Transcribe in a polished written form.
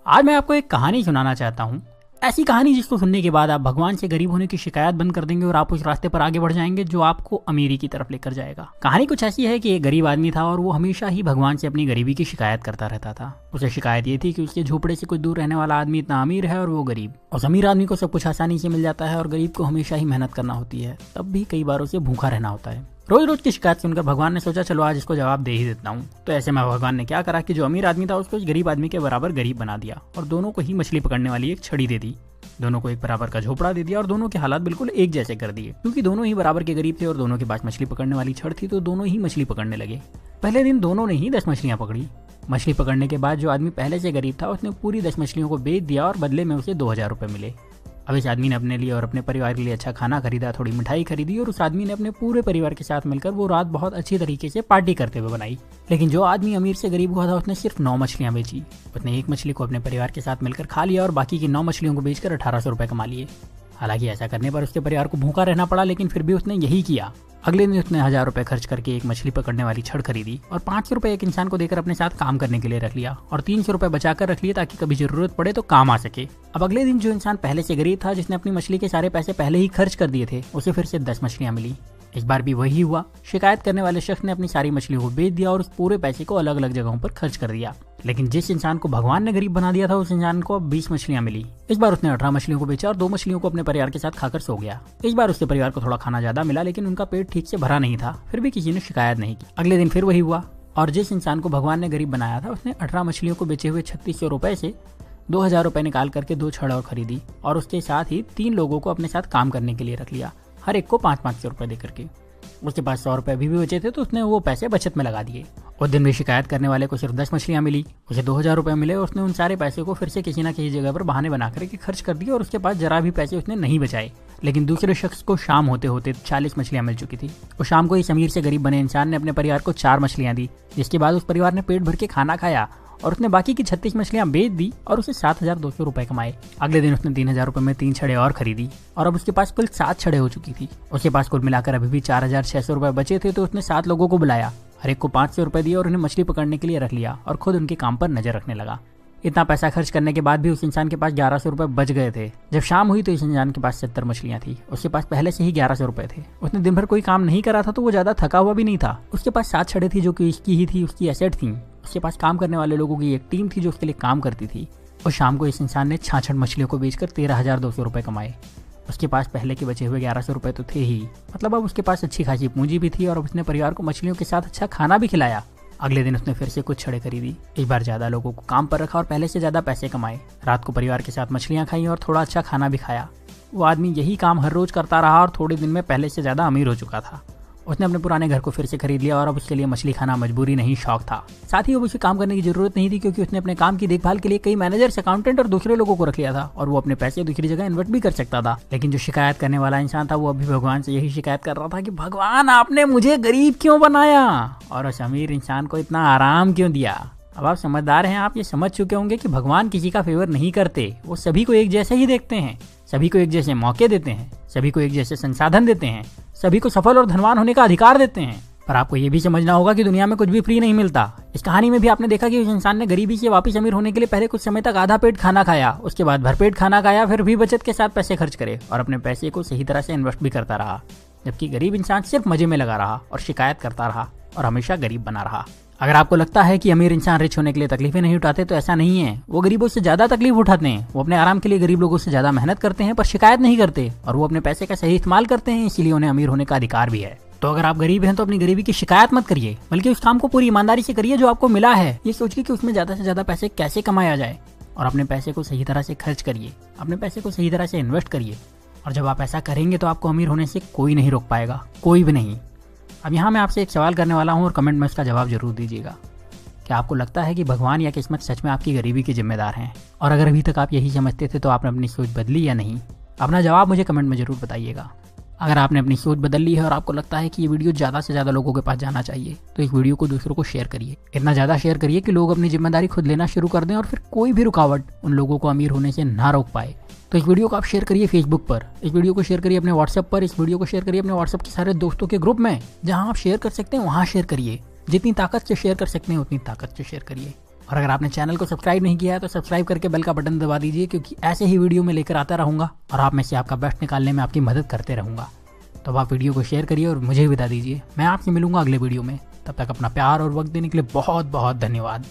आज मैं आपको एक कहानी सुनाना चाहता हूँ। ऐसी कहानी जिसको सुनने के बाद आप भगवान से गरीब होने की शिकायत बंद कर देंगे और आप उस रास्ते पर आगे बढ़ जाएंगे जो आपको अमीरी की तरफ लेकर जाएगा। कहानी कुछ ऐसी है कि एक गरीब आदमी था और वो हमेशा ही भगवान से अपनी गरीबी की शिकायत करता रहता था। उसे शिकायत ये थी कि उसके झोपड़े से कुछ दूर रहने वाला आदमी इतना अमीर है और वो गरीब। उस अमीर आदमी को सब कुछ आसानी से मिल जाता है और गरीब को हमेशा ही मेहनत करना होती है, तब भी कई बार उसे भूखा रहना होता है। रोज रोज की शिकायत सुनकर भगवान ने सोचा चलो आज इसको जवाब दे ही देता हूँ। तो ऐसे में भगवान ने क्या करा कि जो अमीर आदमी था उसको इस गरीब आदमी के बराबर गरीब बना दिया और दोनों को ही मछली पकड़ने वाली एक छड़ी दे दी। दोनों को एक बराबर का झोपड़ा दे दिया और दोनों के हालात बिल्कुल एक जैसे कर दिए। क्योंकि दोनों ही बराबर के गरीब थे और दोनों के पास मछली पकड़ने वाली छड़ थी, तो दोनों ही मछली पकड़ने लगे। पहले दिन दोनों ने ही 10 मछलियां पकड़ी। मछली पकड़ने के बाद जो आदमी पहले से गरीब था उसने पूरी 10 मछलियों को बेच दिया और बदले में उसे 2000 रुपए मिले। अब इस आदमी ने अपने लिए और अपने परिवार के लिए अच्छा खाना खरीदा, थोड़ी मिठाई खरीदी और उस आदमी ने अपने पूरे परिवार के साथ मिलकर वो रात बहुत अच्छी तरीके से पार्टी करते हुए बनाई। लेकिन जो आदमी अमीर से गरीब हुआ था उसने सिर्फ 9 मछलियां बेची। उसने एक मछली को अपने परिवार के साथ मिलकर खा लिया और बाकी की 9 मछलियों को बेचकर 1800 रुपए कमा लिए। हालांकि ऐसा करने पर उसके परिवार को भूखा रहना पड़ा, लेकिन फिर भी उसने यही किया। अगले दिन उसने 1000 रुपए खर्च करके एक मछली पकड़ने वाली छड़ खरीदी और 500 रुपए एक इंसान को देकर अपने साथ काम करने के लिए रख लिया और 300 रुपए बचाकर रख लिए ताकि कभी जरूरत पड़े तो काम आ सके। अब अगले दिन जो इंसान पहले से गरीब था, जिसने अपनी मछली के सारे पैसे पहले ही खर्च कर दिए थे, उसे फिर से 10 मछलियां मिली। इस बार भी वही हुआ। शिकायत करने वाले शख्स ने अपनी सारी मछलियों को बेच दिया और उस पूरे पैसे को अलग अलग जगहों पर खर्च कर दिया। लेकिन जिस इंसान को भगवान ने गरीब बना दिया था उस इंसान को 20 मछलियां मिली। इस बार उसने 18 मछलियों को बेचा और 2 मछलियों को अपने परिवार के साथ खाकर सो गया। इस बार उसके परिवार को थोड़ा खाना ज्यादा मिला, लेकिन उनका पेट ठीक से भरा नहीं था। फिर भी किसी ने शिकायत नहीं की। अगले दिन फिर वही हुआ और जिस इंसान को भगवान ने गरीब बनाया था उसने 18 मछलियों को बेचे हुए 3600 रुपए से 2000 रुपए निकाल करके 2 छड़ और खरीदी और उसके साथ ही 3 लोगों को अपने साथ काम करने के लिए रख लिया, हर एक को 500 रुपए देकर के। उसके पास 100 रुपए भी बचे थे तो उसने वो पैसे बचत में लगा दिए। उस दिन भी शिकायत करने वाले को सिर्फ 10 मछलियां मिली, उसे 2000 रुपए मिले और उसने उन सारे पैसे को फिर से किसी न किसी जगह पर बहाने बना करके खर्च कर दिए और उसके पास जरा भी पैसे उसने नहीं बचाए। लेकिन दूसरे शख्स को शाम होते होते 40 मछलियां मिल चुकी थी। उस शाम को इस अमीर से गरीब बने इंसान ने अपने परिवार को 4 मछलियां दी, जिसके बाद उस परिवार ने पेट भर के खाना खाया और उसने बाकी की 36 मछलियां बेच दी और उसे 7200 रुपए कमाए। अगले दिन उसने 3000 रुपए में 3 छड़े और खरीदी और अब उसके पास कुल 7 छड़े हो चुकी थी। उसके पास कुल मिलाकर अभी भी 4600 रुपए बचे थे, तो उसने 7 लोगों को बुलाया, हर एक को 500 रुपए दिए और उन्हें मछली पकड़ने के लिए रख लिया और खुद उनके काम पर नजर रखने लगा। इतना पैसा खर्च करने के बाद भी उस इंसान के पास 1100 रुपए बच गए थे। जब शाम हुई तो इस इंसान के पास 70 मछलियां थी। उसके पास पहले से ही 1100 रुपए थे। उसने दिन भर कोई काम नहीं करा था तो वो ज्यादा थका हुआ भी नहीं था। उसके पास 7 छड़े थी जो कि इसकी ही थी, उसकी एसेट थी। उसके पास काम करने वाले लोगों की एक टीम थी जो उसके लिए काम करती थी। और शाम को इस इंसान ने 66 मछलियों को बेचकर 13,200 रुपए कमाए। उसके पास पहले के बचे हुए 1100 रुपए तो थे ही, मतलब अब उसके पास अच्छी खासी पूंजी भी थी और अब उसने परिवार को मछलियों के साथ अच्छा खाना भी खिलाया। अगले दिन उसने फिर से कुछ छड़े खरीदी, इस बार ज्यादा लोगों को काम पर रखा और पहले से ज्यादा पैसे कमाए। रात को परिवार के साथ मछलियां खाई और थोड़ा अच्छा खाना भी खाया। वो आदमी यही काम हर रोज करता रहा और थोड़े दिन में पहले से ज्यादा अमीर हो चुका था। उसने अपने पुराने घर को फिर से खरीद लिया और अब उसके लिए मछली खाना मजबूरी नहीं, शौक था। साथ ही अब उसे काम करने की जरूरत नहीं थी क्योंकि उसने अपने काम की देखभाल के लिए कई मैनेजर्स, अकाउंटेंट और दूसरे लोगों को रख लिया था और वो अपने पैसे दूसरी जगह इन्वेस्ट भी कर सकता था। लेकिन जो शिकायत करने वाला इंसान था वो अभी भगवान से यही शिकायत कर रहा था कि भगवान आपने मुझे गरीब क्यों बनाया और उस अमीर इंसान को इतना आराम क्यों दिया। अब आप समझदार हैं, आप ये समझ चुके होंगे कि भगवान किसी का फेवर नहीं करते, वो सभी को एक जैसे ही देखते हैं, सभी को एक जैसे मौके देते हैं, सभी को एक जैसे संसाधन देते हैं, सभी को सफल और धनवान होने का अधिकार देते हैं। पर आपको ये भी समझना होगा कि दुनिया में कुछ भी फ्री नहीं मिलता। इस कहानी में भी आपने देखा कि उस इंसान ने गरीबी से वापस अमीर होने के लिए पहले कुछ समय तक आधा पेट खाना खाया, उसके बाद भरपेट खाना खाया, फिर भी बचत के साथ पैसे खर्च करे और अपने पैसे को सही तरह से इन्वेस्ट भी करता रहा। जबकि गरीब इंसान सिर्फ मजे में लगा रहा और शिकायत करता रहा और हमेशा गरीब बना रहा। अगर आपको लगता है कि अमीर इंसान रिच होने के लिए तकलीफें नहीं उठाते तो ऐसा नहीं है। वो गरीबों से ज्यादा तकलीफ उठाते हैं। वो अपने आराम के लिए गरीब लोगों से ज्यादा मेहनत करते हैं पर शिकायत नहीं करते और वो अपने पैसे का सही इस्तेमाल करते हैं, इसीलिए उन्हें अमीर होने का अधिकार भी है। तो अगर आप गरीब हैं तो अपनी गरीबी की शिकायत मत करिए, बल्कि उस काम को पूरी ईमानदारी से करिए जो आपको मिला है। ये सोचिए कि उसमें ज्यादा से ज्यादा पैसे कैसे कमाया जाए और अपने पैसे को सही तरह से खर्च करिए, अपने पैसे को सही तरह से इन्वेस्ट करिए। और जब आप ऐसा करेंगे तो आपको अमीर होने से कोई नहीं रोक पाएगा, कोई भी नहीं। अब यहाँ मैं आपसे एक सवाल करने वाला हूँ और कमेंट में इसका जवाब जरूर दीजिएगा। क्या आपको लगता है कि भगवान या किस्मत सच में आपकी गरीबी के जिम्मेदार हैं? और अगर अभी तक आप यही समझते थे तो आपने अपनी सोच बदली या नहीं? अपना जवाब मुझे कमेंट में जरूर बताइएगा। अगर आपने अपनी सोच बदल ली है और आपको लगता है कि ये वीडियो ज़्यादा से ज़्यादा लोगों के पास जाना चाहिए तो इस वीडियो को दूसरों को शेयर करिए। इतना ज़्यादा शेयर करिए कि लोग अपनी जिम्मेदारी खुद लेना शुरू कर दें और फिर कोई भी रुकावट उन लोगों को अमीर होने से ना रोक पाए। तो इस वीडियो को आप शेयर करिए फेसबुक पर, इस वीडियो को शेयर करिए अपने व्हाट्सएप पर, इस वीडियो को शेयर करिए अपने व्हाट्सएप के सारे दोस्तों के ग्रुप में। जहाँ आप शेयर कर सकते हैं वहाँ शेयर करिए। जितनी ताकत से शेयर कर सकते हैं उतनी ताकत से शेयर करिए। और अगर आपने चैनल को सब्सक्राइब नहीं किया है तो सब्सक्राइब करके बेल का बटन दबा दीजिए, क्योंकि ऐसे ही वीडियो में लेकर आता रहूँगा और आप में से आपका बेस्ट निकालने में आपकी मदद करते रहूँगा। तो अब आप वीडियो को शेयर करिए और मुझे भी बता दीजिए। मैं आपसे मिलूंगा अगले वीडियो में। तब तक अपना प्यार और वक्त देने के लिए बहुत बहुत धन्यवाद।